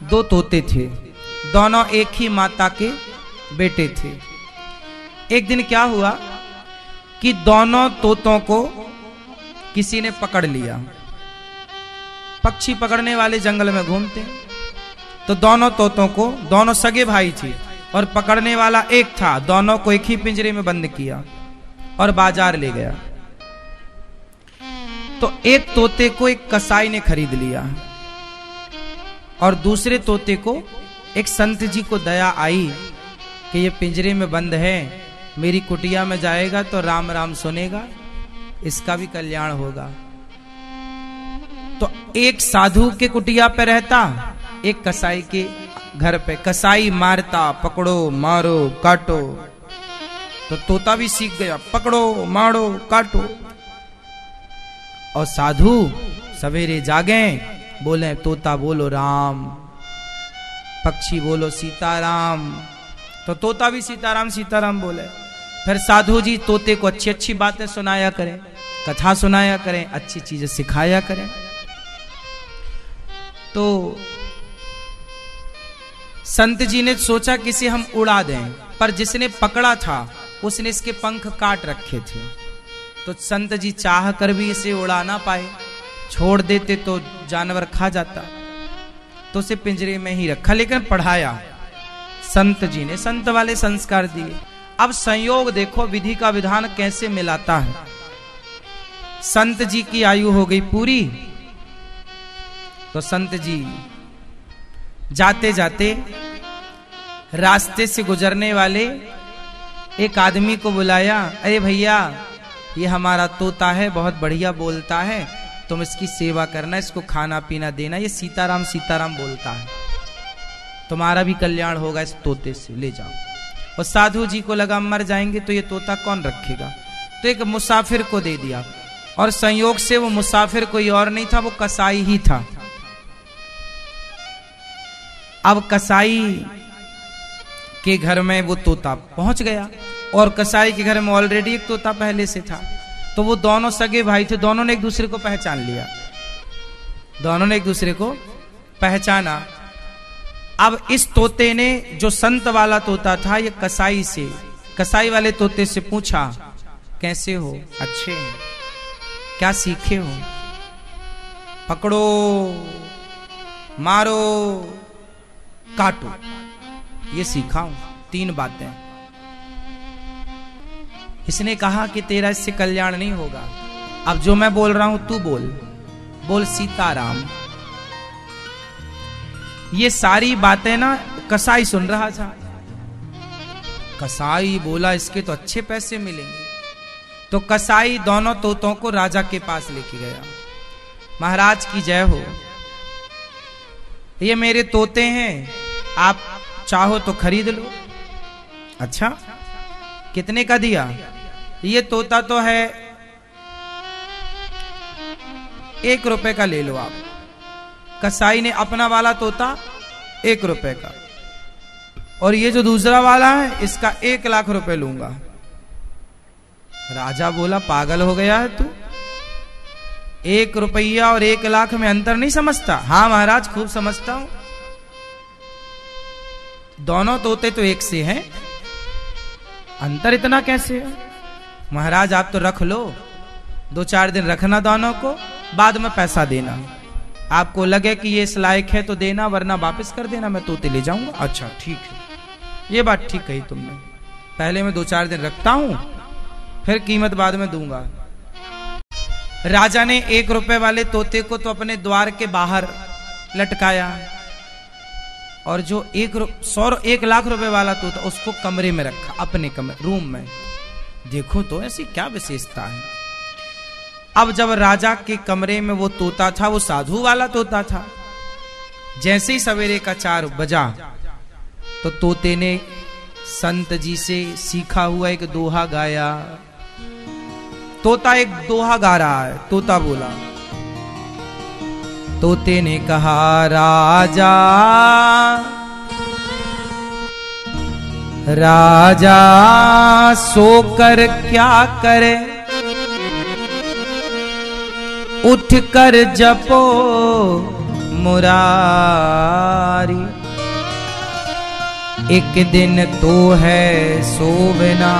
दो तोते थे, दोनों एक ही माता के बेटे थे। एक दिन क्या हुआ कि दोनों तोतों को किसी ने पकड़ लिया। पक्षी पकड़ने वाले जंगल में घूमते हैं, तो दोनों तोतों को, दोनों सगे भाई थे और पकड़ने वाला एक था, दोनों को एक ही पिंजरे में बंद किया और बाजार ले गया। तो एक तोते को एक कसाई ने खरीद लिया और दूसरे तोते को एक संत जी को दया आई कि ये पिंजरे में बंद है, मेरी कुटिया में जाएगा तो राम राम सुनेगा, इसका भी कल्याण होगा। तो एक साधु के कुटिया पे रहता, एक कसाई के घर पे। कसाई मारता, पकड़ो मारो काटो, तो तोता भी सीख गया, पकड़ो मारो काटो। और साधु सवेरे जागे, बोले तोता बोलो राम, पक्षी बोलो सीताराम, तो तोता भी सीताराम सीताराम बोले। फिर साधु जी तोते को अच्छी अच्छी बातें सुनाया करें, कथा सुनाया करें, अच्छी चीजें सिखाया करें। तो संत जी ने सोचा कि इसे हम उड़ा दें, पर जिसने पकड़ा था उसने इसके पंख काट रखे थे। तो संत जी चाह कर भी इसे उड़ा ना पाए, छोड़ देते तो जानवर खा जाता, तो उसे पिंजरे में ही रखा, लेकिन पढ़ाया। संत जी ने संत वाले संस्कार दिए। अब संयोग देखो विधि का विधान कैसे मिलाता है। संत जी की आयु हो गई पूरी, तो संत जी जाते जाते रास्ते से गुजरने वाले एक आदमी को बुलाया, अरे भैया ये हमारा तोता है, बहुत बढ़िया बोलता है, तुम इसकी सेवा करना, इसको खाना पीना देना, ये सीताराम सीताराम बोलता है, तुम्हारा भी कल्याण होगा इस तोते से, ले जाओ। और साधु जी को लगा मर जाएंगे तो ये तोता कौन रखेगा, तो एक मुसाफिर को दे दिया। और संयोग से वो मुसाफिर कोई और नहीं था, वो कसाई ही था। अब कसाई के घर में वो तोता पहुंच गया, और कसाई के घर में ऑलरेडी एक तोता पहले से था। तो वो दोनों सगे भाई थे, दोनों ने एक दूसरे को पहचान लिया, दोनों ने एक दूसरे को पहचाना। अब इस तोते ने, जो संत वाला तोता था, ये कसाई वाले तोते से पूछा, कैसे हो? अच्छे हैं। क्या सीखे हो? पकड़ो मारो काटो, ये सीखा हूं, 3 बातें। इसने कहा कि तेरा इससे कल्याण नहीं होगा, अब जो मैं बोल रहा हूं तू बोल सीताराम। ये सारी बातें ना कसाई सुन रहा था। कसाई बोला इसके तो अच्छे पैसे मिलेंगे। तो कसाई दोनों तोतों को राजा के पास लेके गया। महाराज की जय हो, ये मेरे तोते हैं, आप चाहो तो खरीद लो। अच्छा, कितने का दिया? ये तोता तो है 1 रुपए का, ले लो आप। कसाई ने अपना वाला तोता 1 रुपए का, और ये जो दूसरा वाला है इसका 1 लाख रुपए लूंगा। राजा बोला पागल हो गया है तू, 1 रुपया और 1 लाख में अंतर नहीं समझता? हाँ महाराज खूब समझता हूं, दोनों तोते तो एक से हैं, अंतर इतना कैसे है? महाराज आप तो रख लो, 2-4 दिन रखना दोनों को, बाद में पैसा देना। आपको लगे कि ये इस लायक है तो देना, वरना वापस कर देना, मैं तोते ले जाऊंगा। अच्छा ठीक है, ये बात ठीक कही तुमने, पहले मैं 2-4 दिन रखता हूं, फिर कीमत बाद में दूंगा। राजा ने 1 रुपए वाले तोते को तो अपने द्वार के बाहर लटकाया, और जो 1 लाख रुपए वाला तोता उसको कमरे में रखा, अपने कमरे रूम में। देखो तो ऐसी क्या विशेषता है। अब जब राजा के कमरे में वो तोता था, वो साधु वाला तोता था, जैसे ही सवेरे का 4 बजा तो तोते ने संत जी से सीखा हुआ एक दोहा गाया। तोता एक दोहा गा रहा है। तोता बोला, तोते ने कहा राजा राजा सोकर क्या करे, उठ कर जपो मुरारी। एक दिन तो है सोवना,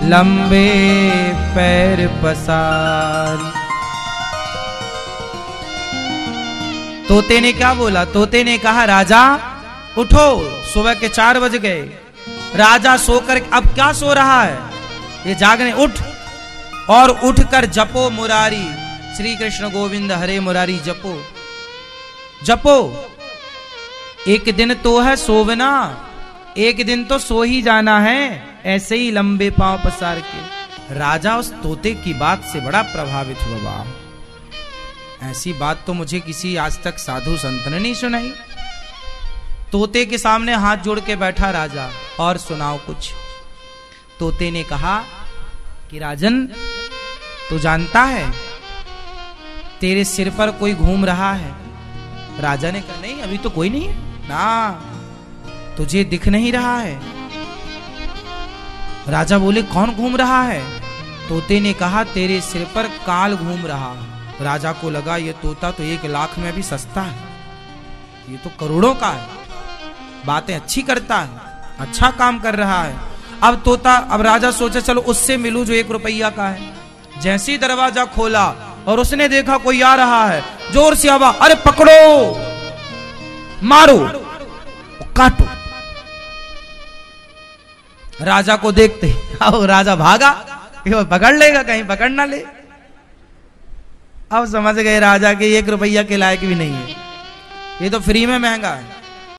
लंबे पैर पसारी। तोते ने क्या बोला? तोते ने कहा राजा उठो, सुबह के 4 बज गए। राजा सोकर अब क्या सो रहा है, ये जागने, उठ और उठकर जपो मुरारी, श्री कृष्ण गोविंद हरे मुरारी जपो जपो। एक दिन तो है सोवना, एक दिन तो सो ही जाना है, ऐसे ही लंबे पांव पसार के। राजा उस तोते की बात से बड़ा प्रभावित हुआ। बाप, ऐसी बात तो मुझे किसी आज तक साधु संत ने नहीं सुनाई। तोते के सामने हाथ जोड़ के बैठा राजा, और सुनाओ कुछ। तोते ने कहा कि राजन, तू जानता है तेरे सिर पर कोई घूम रहा है? राजा ने कहा नहीं, अभी तो कोई नहीं है ना, तुझे दिख नहीं रहा है। राजा बोले कौन घूम रहा है? तोते ने कहा तेरे सिर पर काल घूम रहा है। राजा को लगा ये तोता तो 1 लाख में भी सस्ता है, ये तो करोड़ों का है, बातें अच्छी करता है, अच्छा काम कर रहा है। अब राजा सोचा चलो उससे मिलूं जो 1 रुपया का है। जैसे ही दरवाजा खोला और उसने देखा कोई आ रहा है, जोर से आवाज, अरे पकड़ो, मारो, काटो। राजा को देखते अब राजा भागा, पकड़ लेगा, कहीं पकड़ ना ले। अब समझ गए राजा के 1 रुपया के लायक भी नहीं है, ये तो फ्री में महंगा है।